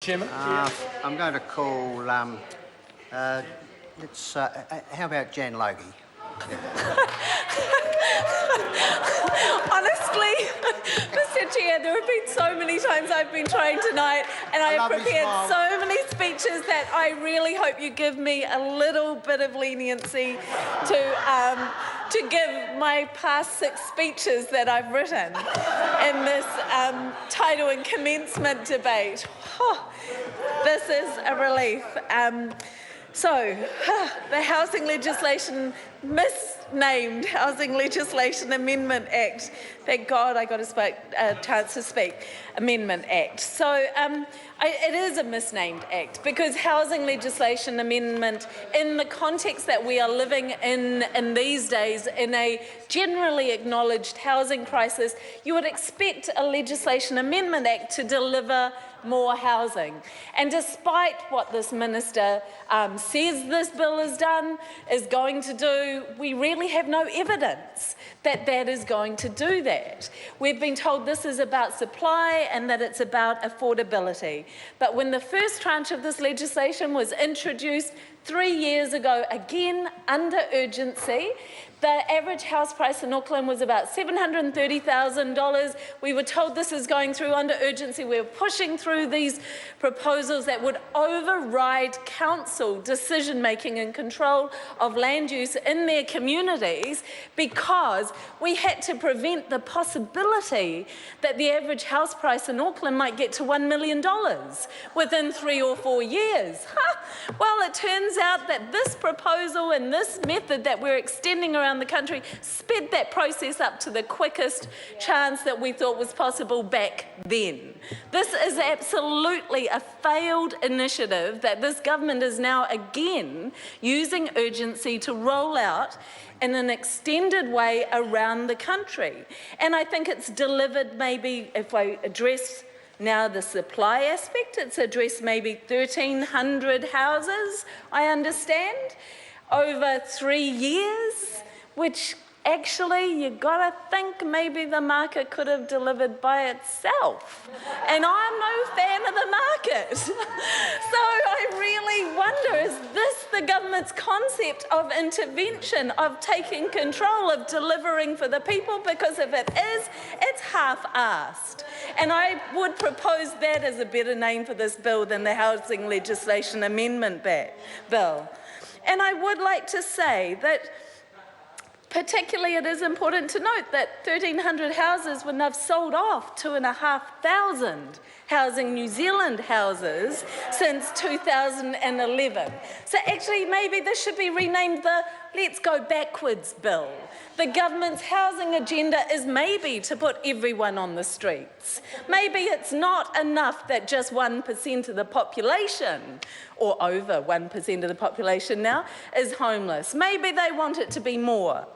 Chairman. I'm going to call, how about Jan Logie? Honestly, Mr. Chair, there have been so many times I've been trying tonight, and I have prepared so many speeches that I really hope you give me a little bit of leniency to give my past 6 speeches that I've written in this title and commencement debate. Oh, this is a relief. The Housing Legislation, misnamed Housing Legislation Amendment Act. Thank God I got a chance to speak. Amendment Act. It is a misnamed act because housing legislation amendment, in the context that we are living in these days, in a generally acknowledged housing crisis, you would expect a legislation amendment act to deliver more housing. And despite what this minister says this bill is going to do, we really have no evidence that that is going to do that. We've been told this is about supply and that it's about affordability. But when the first tranche of this legislation was introduced 3 years ago, again under urgency, the average house price in Auckland was about $730,000. We were told this is going through under urgency. We were pushing through these proposals that would override council decision-making and control of land use in their communities because we had to prevent the possibility that the average house price in Auckland might get to $1 million within 3 or 4 years. Well, it turns out that this proposal and this method that we're extending around the country sped that process up to the quickest chance that we thought was possible back then. This is absolutely a failed initiative that this government is now again using urgency to roll out in an extended way around the country. And I think it's delivered, maybe if I address now the supply aspect, it's addressed maybe 1,300 houses, I understand, over 3 years, which actually you've got to think maybe the market could have delivered by itself. And I'm no fan of the market. So I really wonder, is this the government's concept of intervention, of taking control, of delivering for the people? Because if it is, it's half-assed. And I would propose that as a better name for this bill than the Housing Legislation Amendment Bill. And I would like to say that particularly, it is important to note that 1,300 houses, when they've sold off 2,500 Housing New Zealand houses since 2011. So actually, maybe this should be renamed the Let's Go Backwards Bill. The government's housing agenda is maybe to put everyone on the streets. Maybe it's not enough that just 1% of the population, or over 1% of the population now, is homeless. Maybe they want it to be more.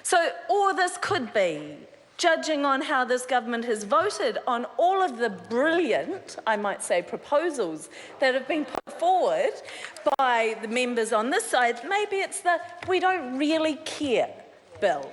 So, or this could be, judging on how this government has voted on all of the brilliant, I might say, proposals that have been put forward by the members on this side, maybe it's the we don't really care bill.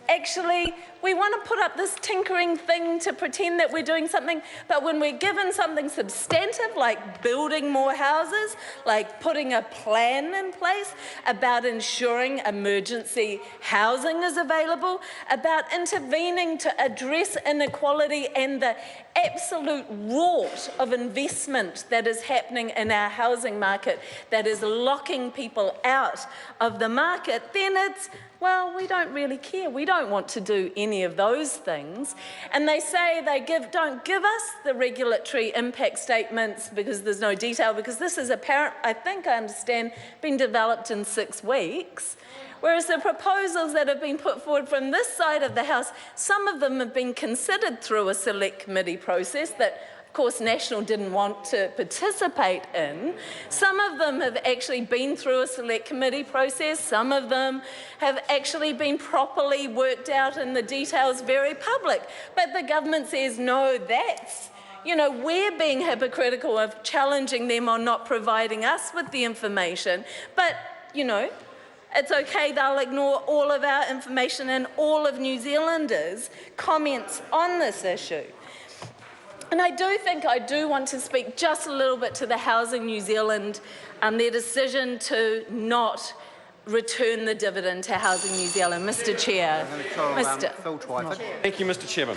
Actually, we want to put up this tinkering thing to pretend that we're doing something, but when we're given something substantive, like building more houses, like putting a plan in place about ensuring emergency housing is available, about intervening to address inequality and the absolute rort of investment that is happening in our housing market that is locking people out of the market, then it's, well, we don't really care. We don't want to do any of those things. And they say they don't give us the regulatory impact statements because there's no detail, because this is apparent, I think I understand, been developed in 6 weeks. Whereas the proposals that have been put forward from this side of the House, some of them have been considered through a select committee process that, of course, National didn't want to participate in. Some of them have actually been through a select committee process. Some of them have actually been properly worked out and the details very public. But the government says, no, that's, we're being hypocritical of challenging them on not providing us with the information. But, it's okay, they'll ignore all of our information and all of New Zealanders' comments on this issue. And I do want to speak just a little bit to the Housing New Zealand and their decision to not return the dividend to Housing New Zealand. Mr. Chair. I'm going to call Phil Twyford. Thank you, Mr. Chairman.